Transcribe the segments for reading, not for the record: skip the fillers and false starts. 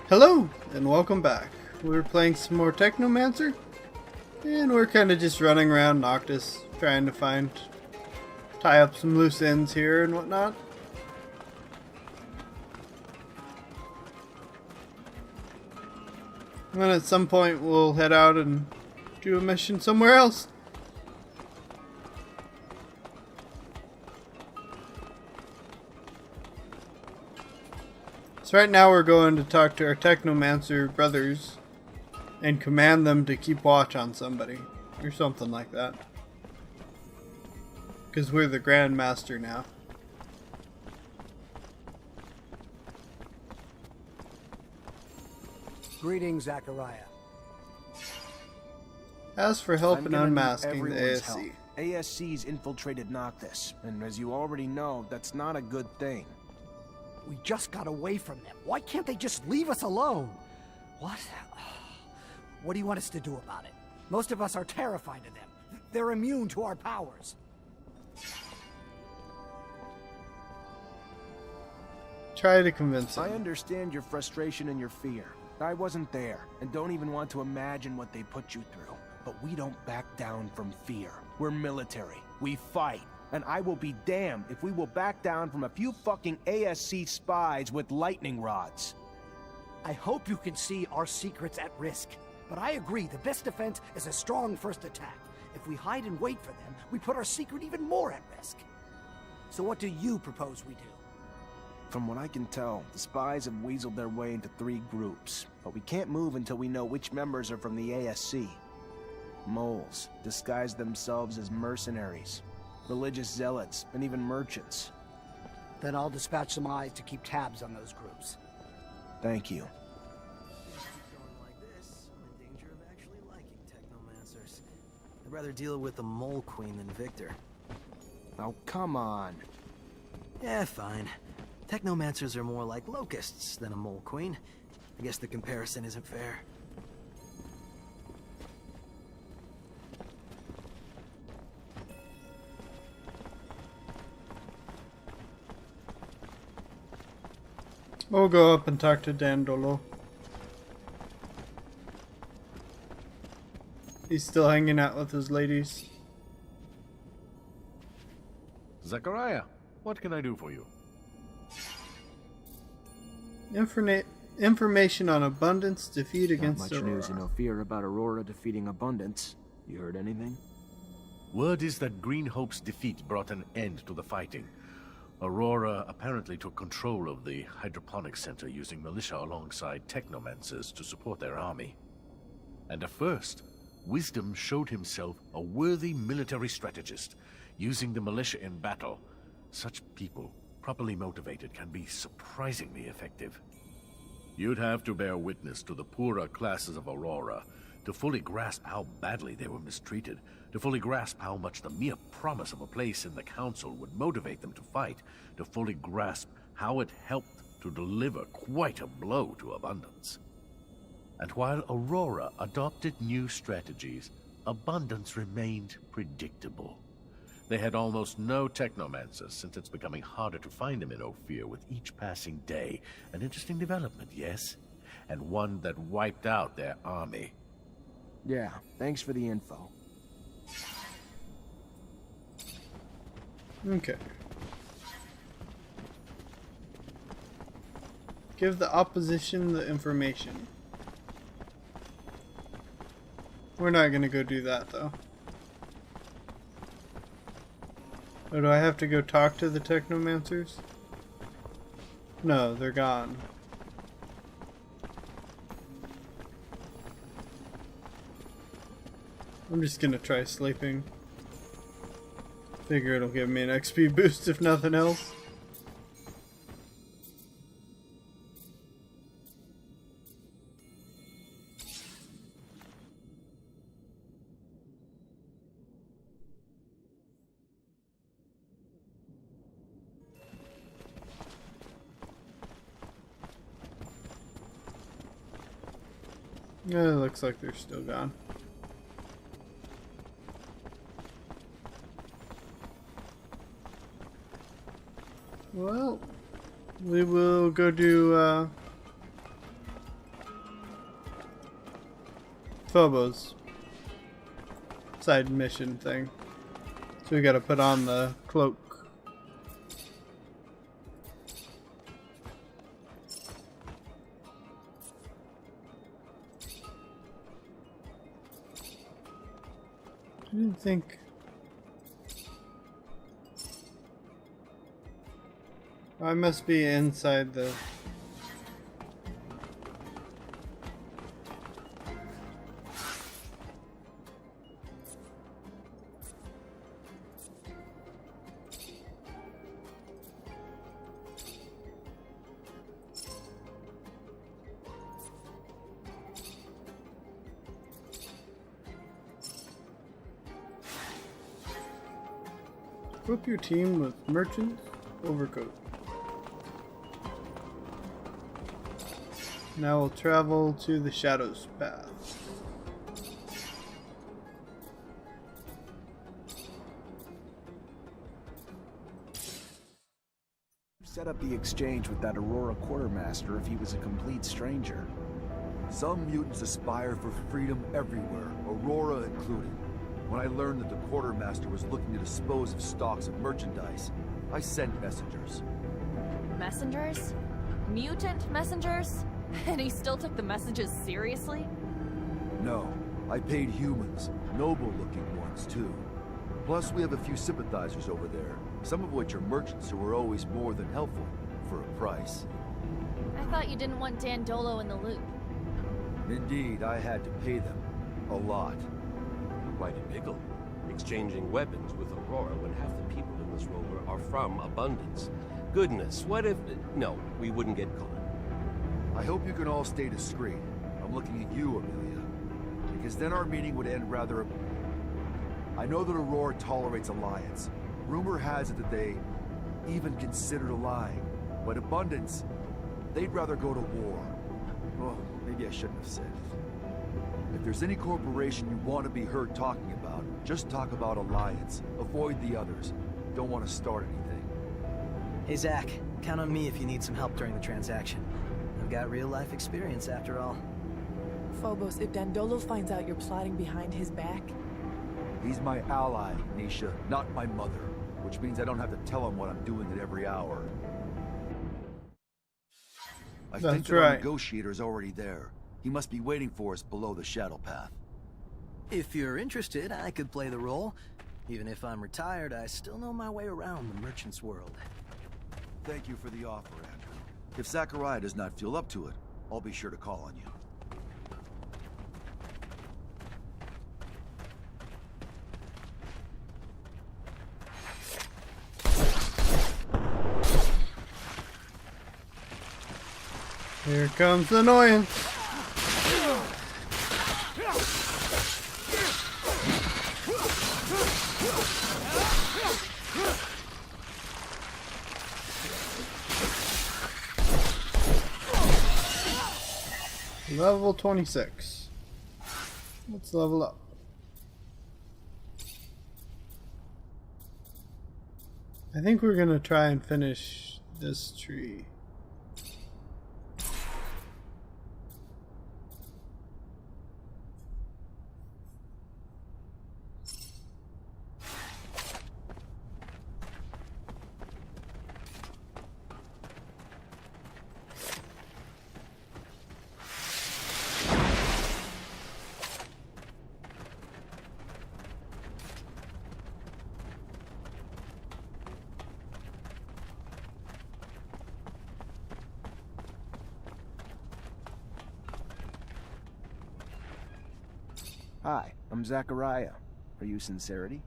Hello, and welcome back. We're playing some more Technomancer, and we're kind of just running around Noctis, trying to tie up some loose ends here and whatnot. And then at some point we'll head out and do a mission somewhere else. So right now we're going to talk to our Technomancer brothers and command them to keep watch on somebody or something like that. Because we're the Grand Master now. Greetings, Zachariah. As for help in unmasking the ASC. ASC's infiltrated Noctis, and as you already know, that's not a good thing. We just got away from them. Why can't they just leave us alone? What? What do you want us to do about it? Most of us are terrified of them. They're immune to our powers. Try to convince them. I understand your frustration and your fear. I wasn't there, and don't even want to imagine what they put you through. But we don't back down from fear. We're military. We fight. And I will be damned if we will back down from a few fucking ASC spies with lightning rods. I hope you can see our secrets at risk. But I agree, the best defense is a strong first attack. If we hide and wait for them, we put our secret even more at risk. So what do you propose we do? From what I can tell, the spies have weaseled their way into 3 groups. But we can't move until we know which members are from the ASC. Moles disguise themselves as mercenaries, religious zealots, and even merchants. Then I'll dispatch some eyes to keep tabs on those groups. Thank you. Going like this, I'm in danger of actually liking Technomancers. I'd rather deal with the Mole Queen than Victor. Oh, come on. Yeah, fine. Technomancers are more like locusts than a Mole Queen. I guess the comparison isn't fair. We'll go up and talk to Dandolo. He's still hanging out with his ladies. Zachariah, what can I do for you? Information on Abundance defeat Not against much Aurora. news and no fear about Aurora defeating Abundance. You heard anything? Word is that Green Hope's defeat brought an end to the fighting. Aurora apparently took control of the hydroponics center using militia alongside Technomancers to support their army. And at first, Wisdom showed himself a worthy military strategist, using the militia in battle. Such people, properly motivated, can be surprisingly effective. You'd have to bear witness to the poorer classes of Aurora to fully grasp how badly they were mistreated, to fully grasp how much the mere promise of a place in the council would motivate them to fight, to fully grasp how it helped to deliver quite a blow to Abundance. And while Aurora adopted new strategies, Abundance remained predictable. They had almost no Technomancers, since it's becoming harder to find them in Ophir with each passing day. An interesting development, yes? And one that wiped out their army. Yeah, thanks for the info. Okay. Give the opposition the information. We're not gonna go do that though. Or do I have to go talk to the Technomancers? No, they're gone. I'm just gonna try sleeping. Figure it'll give me an XP boost if nothing else. Yeah, it looks like they're still gone. Well, we will go do Phobos side mission thing. So we gotta put on the cloak. I didn't think. I must be inside the. Equip your team with merchant overcoat. Now we'll travel to the Shadows path. Set up the exchange with that Aurora quartermaster if he was a complete stranger. Some mutants aspire for freedom everywhere, Aurora included. When I learned that the quartermaster was looking to dispose of stocks of merchandise, I sent messengers. Messengers? Mutant messengers? And he still took the messages seriously? No, I paid humans, noble-looking ones too. Plus, we have a few sympathizers over there, some of which are merchants who are always more than helpful, for a price. I thought you didn't want Dandolo in the loop. Indeed, I had to pay them. A lot. Quite a pickle. Exchanging weapons with Aurora when half the people in this rover are from Abundance. Goodness, what if... No, we wouldn't get caught. I hope you can all stay discreet. I'm looking at you, Amelia. Because then our meeting would end rather... I know that Aurora tolerates alliance. Rumor has it that they even considered allying. But Abundance, they'd rather go to war. Well, maybe I shouldn't have said it. If there's any corporation you want to be heard talking about, just talk about alliance. Avoid the others. Don't want to start anything. Hey Zach, count on me if you need some help during the transaction. I've got real-life experience after all. Phobos, if Dandolo finds out you're plotting behind his back... He's my ally, Nisha, not my mother. Which means I don't have to tell him what I'm doing at every hour. I think that our negotiator's already there. He must be waiting for us below the Shadow Path. If you're interested, I could play the role. Even if I'm retired, I still know my way around the merchant's world. Thank you for the offer, Andrew. If Zachariah does not feel up to it, I'll be sure to call on you. Here comes the annoyance. Level 26. Let's level up. I think we're gonna try and finish this tree. Hi, I'm Zachariah. Are you Sincerity?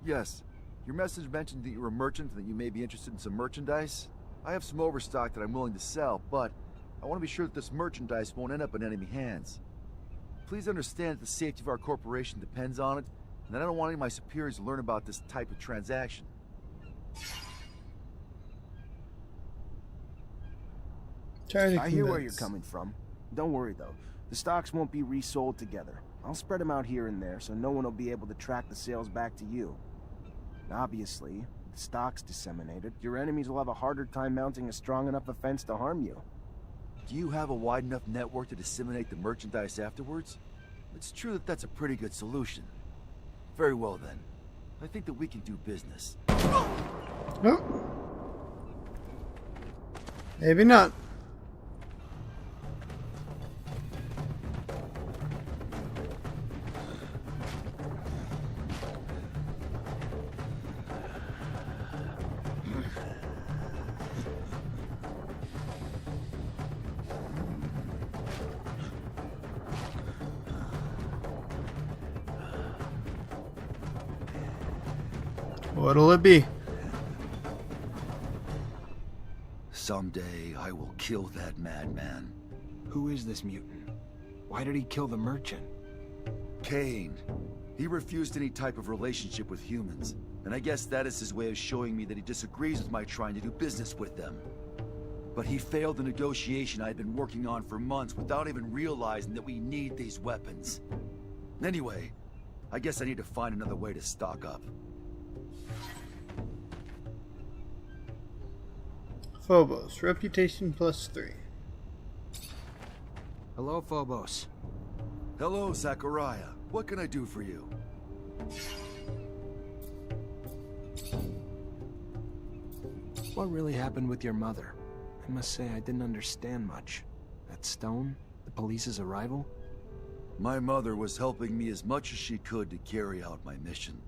Yes. Your message mentioned that you're a merchant and that you may be interested in some merchandise. I have some overstock that I'm willing to sell, but I want to be sure that this merchandise won't end up in enemy hands. Please understand that the safety of our corporation depends on it, and that I don't want any of my superiors to learn about this type of transaction. I hear where you're coming from. Don't worry though, the stocks won't be resold together. I'll spread them out here and there so no one will be able to track the sales back to you. Obviously, if the stock's disseminated, your enemies will have a harder time mounting a strong enough offense to harm you. Do you have a wide enough network to disseminate the merchandise afterwards? It's true that that's a pretty good solution. Very well then. I think that we can do business. Nope. Maybe not. What'll it be? Someday I will kill that madman. Who is this mutant? Why did he kill the merchant? Cain. He refused any type of relationship with humans, and I guess that is his way of showing me that he disagrees with my trying to do business with them. But he failed the negotiation I had been working on for months without even realizing that we need these weapons. Anyway, I guess I need to find another way to stock up. Phobos, reputation +3. Hello, Phobos. Hello, Zachariah. What can I do for you? What really happened with your mother? I must say I didn't understand much. That stone? The police's arrival? My mother was helping me as much as she could to carry out my mission.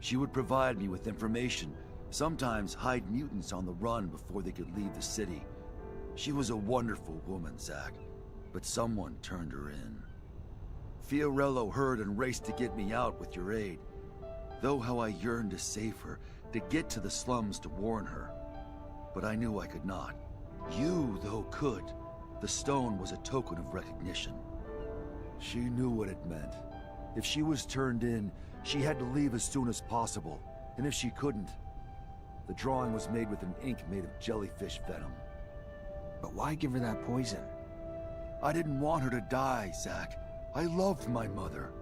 She would provide me with information, sometimes hide mutants on the run before they could leave the city. She was a wonderful woman, Zach, but someone turned her in. Fiorello heard and raced to get me out with your aid. Though how I yearned to save her, to get to the slums to warn her. But I knew I could not. You, though, could. The stone was a token of recognition. She knew what it meant. If she was turned in, she had to leave as soon as possible. And if she couldn't, the drawing was made with an ink made of jellyfish venom. But why give her that poison? I didn't want her to die, Zach. I loved my mother.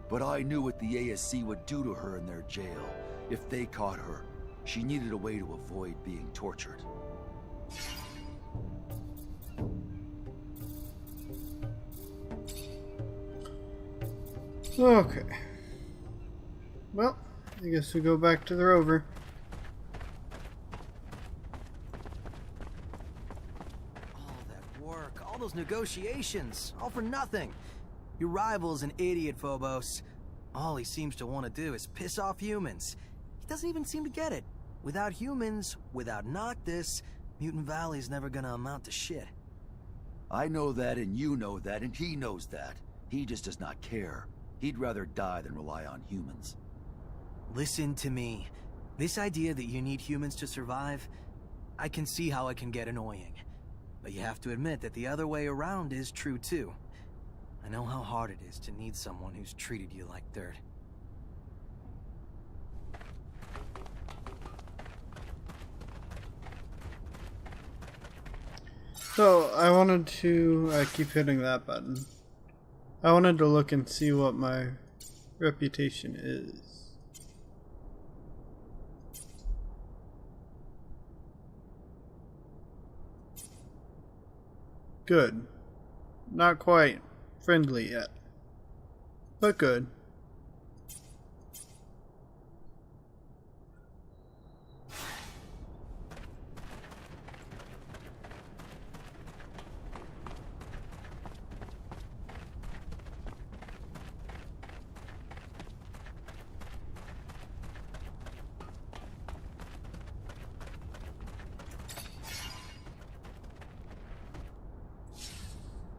But I knew what the ASC would do to her in their jail. If they caught her, she needed a way to avoid being tortured. Okay. Well, I guess we go back to the rover. All that work, all those negotiations, all for nothing. Your rival's an idiot, Phobos. All he seems to want to do is piss off humans. He doesn't even seem to get it. Without humans, without Noctis, Mutant Valley's never gonna amount to shit. I know that, and you know that, and he knows that. He just does not care. He'd rather die than rely on humans. Listen to me. This idea that you need humans to survive, I can see how it can get annoying. But you have to admit that the other way around is true too. I know how hard it is to need someone who's treated you like dirt. So, I wanted to... I keep hitting that button. I wanted to look and see what my reputation is. Good. Not quite friendly yet, but good.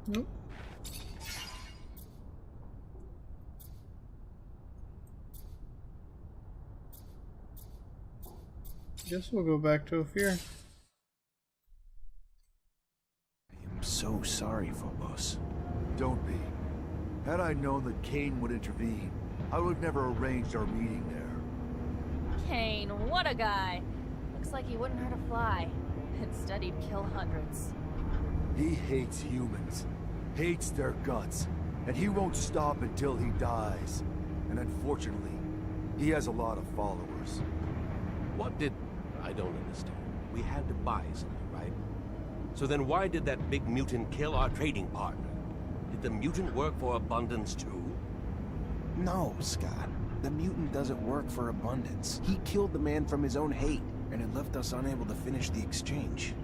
Nope. Guess we'll go back to Ophir. I am so sorry, Phobos. Don't be. Had I known that Cain would intervene, I would have never arranged our meeting there. Cain, what a guy. Looks like he wouldn't hurt a fly. Instead, he'd kill hundreds. He hates humans, hates their guts, and he won't stop until he dies. And unfortunately, he has a lot of followers. What did... I don't understand. We had to buy something, right? So then why did that big mutant kill our trading partner? Did the mutant work for Abundance too? No, Scott. The mutant doesn't work for abundance. He killed the man from his own hate, and it left us unable to finish the exchange.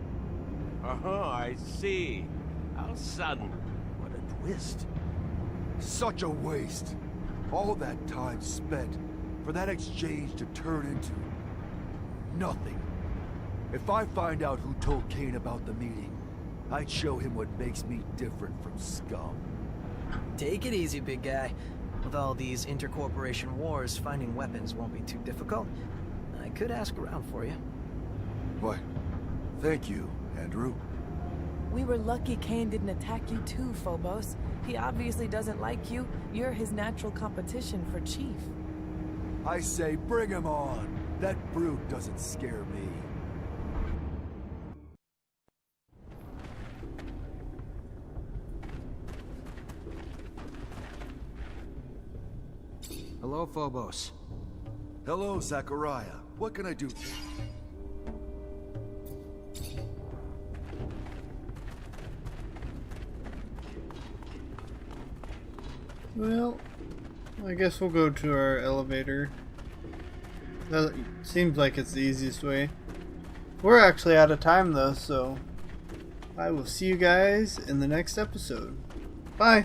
Oh, I see. How sudden. What a twist. Such a waste. All that time spent for that exchange to turn into nothing. If I find out who told Cain about the meeting, I'd show him what makes me different from scum. Take it easy, big guy. With all these intercorporation wars, finding weapons won't be too difficult. I could ask around for you. Why, thank you, Andrew. We were lucky Cain didn't attack you too, Phobos. He obviously doesn't like you. You're his natural competition for chief. I say bring him on. That brute doesn't scare me. Hello, Phobos. Hello, Zachariah. What can I do? Well, I guess we'll go to our elevator. That seems like it's the easiest way. We're actually out of time though, so I will see you guys in the next episode. Bye!